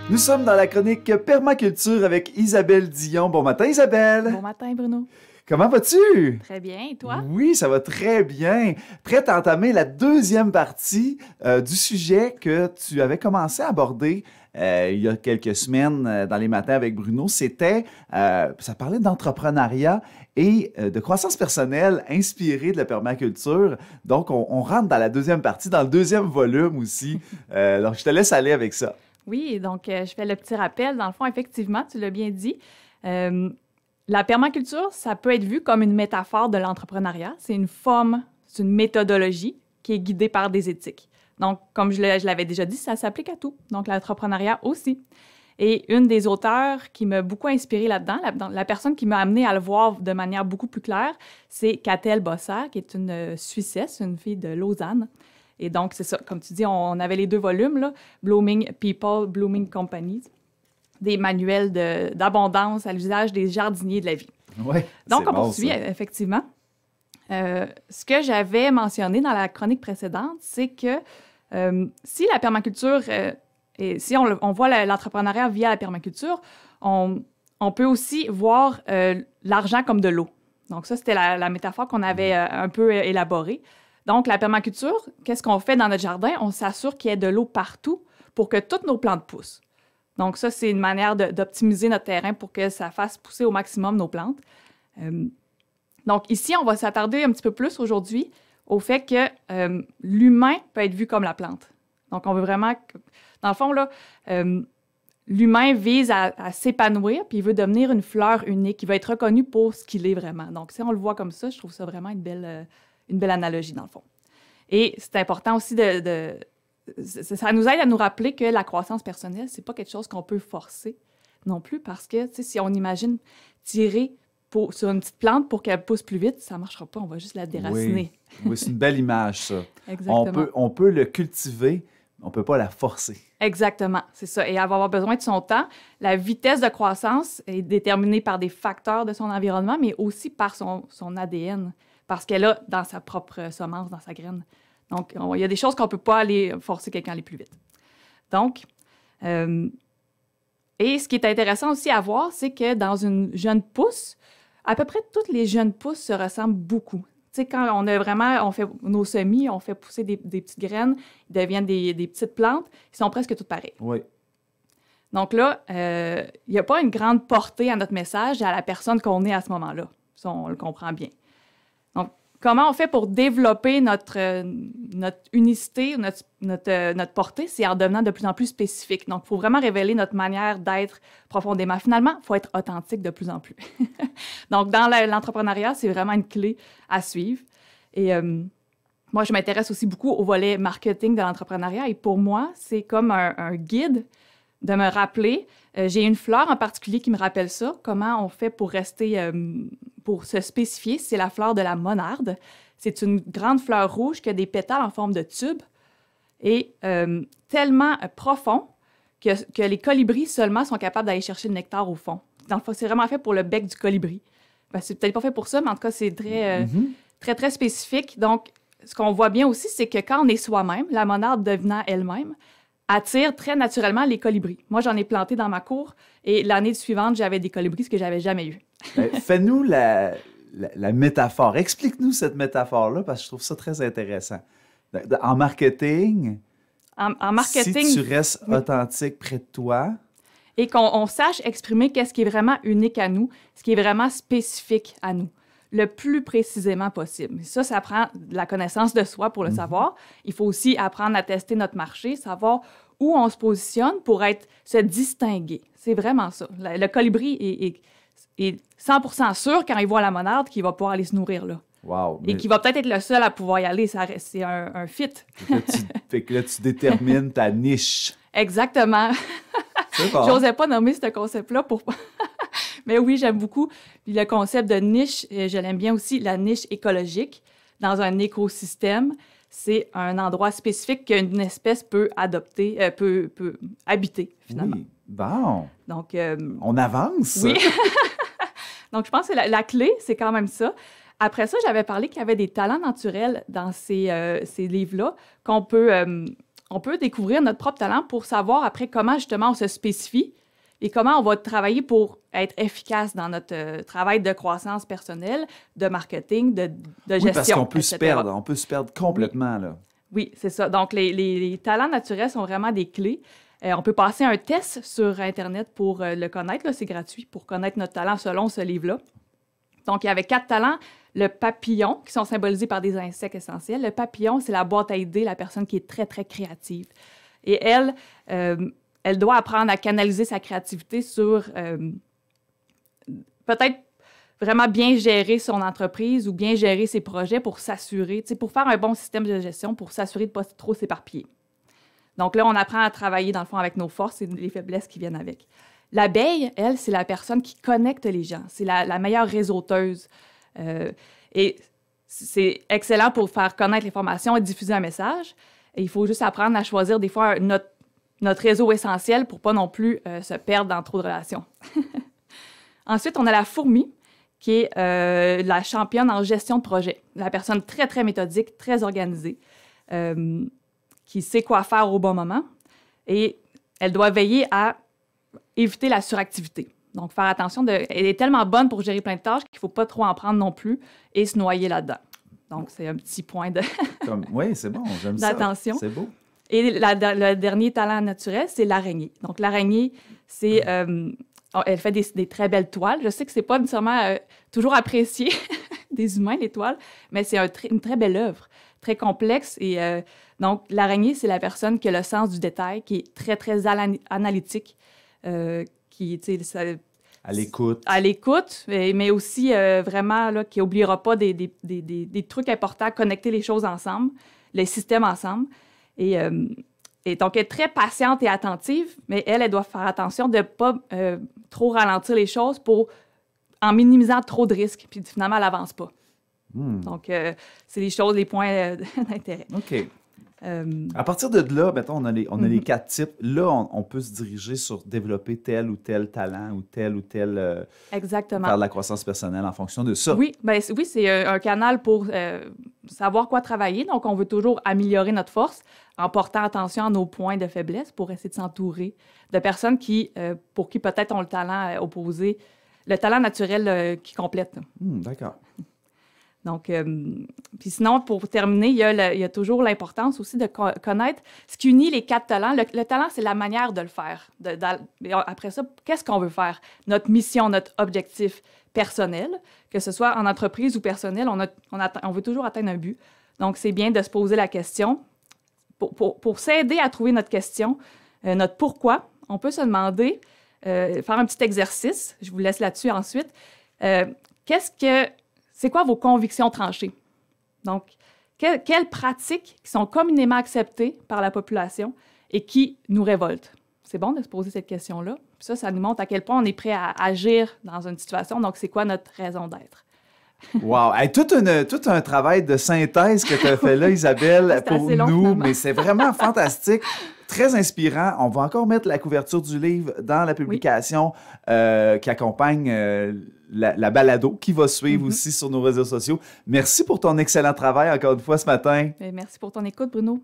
Nous sommes dans la chronique Permaculture avec Isabelle Dion. Bon matin, Isabelle! Bon matin, Bruno. Comment vas-tu? Très bien, et toi? Oui, ça va très bien. Prête à entamer la deuxième partie du sujet que tu avais commencé à aborder il y a quelques semaines dans les matins avec Bruno. Ça parlait d'entrepreneuriat et de croissance personnelle inspirée de la permaculture. Donc, on rentre dans la deuxième partie, dans le deuxième volume aussi. Donc, je te laisse aller avec ça. Oui, donc je fais le petit rappel. Dans le fond, effectivement, tu l'as bien dit. La permaculture, ça peut être vu comme une métaphore de l'entrepreneuriat. C'est une forme, c'est une méthodologie qui est guidée par des éthiques. Donc, comme je l'avais déjà dit, ça s'applique à tout. Donc, l'entrepreneuriat aussi. Et une des auteurs qui m'a beaucoup inspirée là-dedans, la personne qui m'a amenée à le voir de manière beaucoup plus claire, c'est Catel Bosser, qui est une Suissesse, une fille de Lausanne. Et donc, c'est ça, comme tu dis, on avait les deux volumes, là, Blooming People, Blooming Companies, des manuels d'abondance à l'usage des jardiniers de la vie. Oui, donc, on bon, poursuit, ça. effectivement. Ce que j'avais mentionné dans la chronique précédente, c'est que si la permaculture, et si on voit l'entrepreneuriat via la permaculture, on peut aussi voir l'argent comme de l'eau. Donc, ça, c'était la métaphore qu'on avait un peu élaborée. Donc, la permaculture, qu'est-ce qu'on fait dans notre jardin? On s'assure qu'il y ait de l'eau partout pour que toutes nos plantes poussent. Donc, ça, c'est une manière d'optimiser notre terrain pour que ça fasse pousser au maximum nos plantes. Donc, ici, on va s'attarder un petit peu plus aujourd'hui au fait que l'humain peut être vu comme la plante. Donc, on veut vraiment... Dans le fond, là, l'humain vise à s'épanouir, puis il veut devenir une fleur unique. Il veut être reconnu pour ce qu'il est vraiment. Donc, si on le voit comme ça, je trouve ça vraiment une belle analogie, dans le fond. Et c'est important aussi ça nous aide à nous rappeler que la croissance personnelle, c'est pas quelque chose qu'on peut forcer non plus, parce que, tu sais, si on imagine tirer sur une petite plante pour qu'elle pousse plus vite, ça marchera pas, on va juste la déraciner. Oui, c'est une belle image, ça. Exactement. On peut le cultiver, mais on peut pas la forcer. Exactement, c'est ça. Et elle va avoir besoin de son temps. La vitesse de croissance est déterminée par des facteurs de son environnement, mais aussi par son ADN, parce qu'elle a dans sa propre semence, dans sa graine. Donc, il y a des choses qu'on ne peut pas aller forcer quelqu'un à aller plus vite. Donc, et ce qui est intéressant aussi à voir, c'est que dans une jeune pousse, à peu près toutes les jeunes pousses se ressemblent beaucoup. Tu sais, quand on fait nos semis, on fait pousser des petites graines, ils deviennent des petites plantes, ils sont presque toutes pareilles. Oui. Donc là, il n'y a pas une grande portée à notre message et à la personne qu'on est à ce moment-là. Ça, on le comprend bien. Donc, comment on fait pour développer notre unicité, notre portée? C'est en devenant de plus en plus spécifique. Donc, il faut vraiment révéler notre manière d'être profondément. Finalement, il faut être authentique de plus en plus. Donc, dans l'entrepreneuriat, c'est vraiment une clé à suivre. Et moi, je m'intéresse aussi beaucoup au volet marketing de l'entrepreneuriat. Et pour moi, c'est comme un guide de me rappeler. J'ai une fleur en particulier qui me rappelle ça. Comment on fait pour rester... pour se spécifier, c'est la fleur de la monarde. C'est une grande fleur rouge qui a des pétales en forme de tube et tellement profond que les colibris seulement sont capables d'aller chercher le nectar au fond. Dans le fond, c'est vraiment fait pour le bec du colibri. Ben, c'est peut-être pas fait pour ça, mais en tout cas, c'est très, très spécifique. Donc, ce qu'on voit bien aussi, c'est que quand on est soi-même, la monarde devenant elle-même, attire très naturellement les colibris. Moi, j'en ai planté dans ma cour et l'année suivante, j'avais des colibris, ce que j'avais jamais eu. Fais-nous la métaphore. Explique-nous cette métaphore-là, parce que je trouve ça très intéressant. En marketing, En marketing, si tu restes authentique près de toi... Et qu'on sache exprimer qu'est-ce qui est vraiment unique à nous, ce qui est vraiment spécifique à nous, le plus précisément possible. Ça prend de la connaissance de soi pour le savoir. Il faut aussi apprendre à tester notre marché, savoir où on se positionne pour se distinguer. C'est vraiment ça. Le colibri est 100% sûr quand il voit la monarde qu'il va pouvoir aller se nourrir là. Wow, et qui va peut-être être le seul à pouvoir y aller. C'est un fit. Fait que là, tu détermines ta niche. Exactement. C'est bon. J'osais pas nommer ce concept-là pour... Mais oui, j'aime beaucoup. Puis le concept de niche, je l'aime bien aussi, la niche écologique. Dans un écosystème, c'est un endroit spécifique qu'une espèce peut adopter, peut habiter, finalement. Oui, bon. Donc, on avance. Oui. Donc, je pense que la clé, c'est quand même ça. Après ça, j'avais parlé qu'il y avait des talents naturels dans ces livres-là qu'on peut on peut découvrir notre propre talent pour savoir après comment justement on se spécifie et comment on va travailler pour être efficace dans notre travail de croissance personnelle, de marketing, de gestion, Oui, parce qu'on peut etc. on peut se perdre complètement, Oui. là. Oui, c'est ça. Donc, les talents naturels sont vraiment des clés. On peut passer un test sur Internet pour le connaître. Là, c'est gratuit pour connaître notre talent selon ce livre-là. Donc, il y avait 4 talents. Le papillon, qui sont symbolisés par des insectes essentiels. Le papillon, c'est la boîte à idées, la personne qui est très, très créative. Et elle doit apprendre à canaliser sa créativité sur peut-être vraiment bien gérer son entreprise ou bien gérer ses projets pour s'assurer, pour faire un bon système de gestion, pour s'assurer de ne pas trop s'éparpiller. Donc là, on apprend à travailler, dans le fond, avec nos forces et les faiblesses qui viennent avec. L'abeille, elle, c'est la personne qui connecte les gens. C'est la meilleure réseauteuse. Et c'est excellent pour faire connaître l'information et diffuser un message. Et il faut juste apprendre à choisir des fois notre réseau essentiel pour pas non plus se perdre dans trop de relations. Ensuite, on a la fourmi, qui est la championne en gestion de projet. La personne très, très méthodique, très organisée, qui sait quoi faire au bon moment. Et elle doit veiller à éviter la suractivité. Donc, faire attention. Elle est tellement bonne pour gérer plein de tâches qu'il ne faut pas trop en prendre non plus et se noyer là-dedans. Donc, c'est un petit point Oui, c'est bon, j'aime ça. d'attention. C'est beau. Et le dernier talent naturel, c'est l'araignée. Donc, l'araignée, c'est... elle fait des très belles toiles. Je sais que c'est pas nécessairement toujours apprécié des humains, les toiles, mais c'est une très belle œuvre, très complexe. Et donc, l'araignée, c'est la personne qui a le sens du détail, qui est très, très analytique, qui, tu sais, à l'écoute. À l'écoute, mais aussi vraiment là, qui n'oubliera pas des trucs importants, connecter les choses ensemble, les systèmes ensemble. Et donc, elle est très patiente et attentive, mais elle doit faire attention de ne pas trop ralentir les choses en minimisant trop de risques, puis finalement, elle n'avance pas. Donc, c'est les points d'intérêt. OK. À partir de là, mettons, on a les 4 types. Là, on peut se diriger sur développer tel ou tel talent ou tel Exactement. Faire de la croissance personnelle en fonction de ça. Oui, c'est un canal pour savoir quoi travailler. Donc, on veut toujours améliorer notre force en portant attention à nos points de faiblesse pour essayer de s'entourer de personnes pour qui peut-être ont le talent opposé, le talent naturel qui complète. D'accord. Donc, puis sinon, pour terminer, il y a toujours l'importance aussi de connaître ce qui unit les 4 talents. Le talent, c'est la manière de le faire. Après ça, qu'est-ce qu'on veut faire? Notre mission, notre objectif personnel, que ce soit en entreprise ou personnel, on veut toujours atteindre un but. Donc, c'est bien de se poser la question. Pour s'aider à trouver notre question, notre pourquoi, on peut se demander, faire un petit exercice, je vous laisse là-dessus ensuite, c'est quoi vos convictions tranchées? Donc, quelles pratiques qui sont communément acceptées par la population et qui nous révoltent? C'est bon de se poser cette question-là. Puis ça nous montre à quel point on est prêt à agir dans une situation. Donc, c'est quoi notre raison d'être? Wow! Hey, tout un travail de synthèse que tu as fait là, Isabelle, pour nous, finalement. Mais c'est vraiment fantastique. Très inspirant. On va encore mettre la couverture du livre dans la publication qui accompagne la balado qui va suivre aussi sur nos réseaux sociaux. Merci pour ton excellent travail encore une fois ce matin. Merci pour ton écoute, Bruno.